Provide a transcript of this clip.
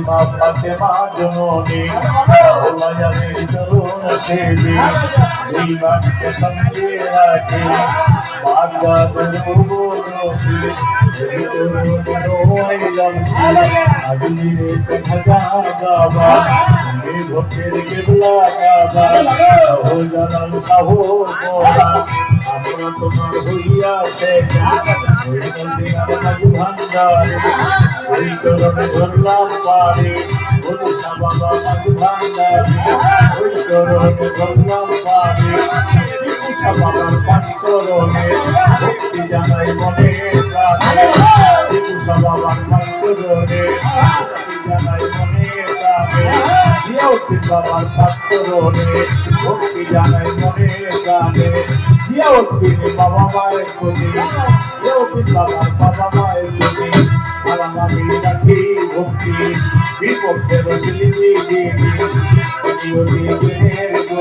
ফাতেমা জননী ওলায়াদের তরুণ সেবী এই বাণীকে সঙ্গে রাখে বাগদাদের ভক্তের কেবলা জানাল সাহ আমরা তোমার হইয়াছে ভান্ডারে ওই চরণে ধরলাম পারে বাবা মাঝু ভান্ডারে ওই চরণে ধরলাম পারে বাবার পাঁচ চরণে ভক্তি জানাই মনে প্রাণে বাবার পাঁচ চরণে ভক্তি জানাই মনে প্রাণে বাবার পাঁচ চরণে ভক্তি জানাই মনে প্রাণে বাবা মায়ের প্রতি বাবার বাবা মায়ের প্রতি আলামামি রাখি ভক্তি বিপক্ষে রসিলি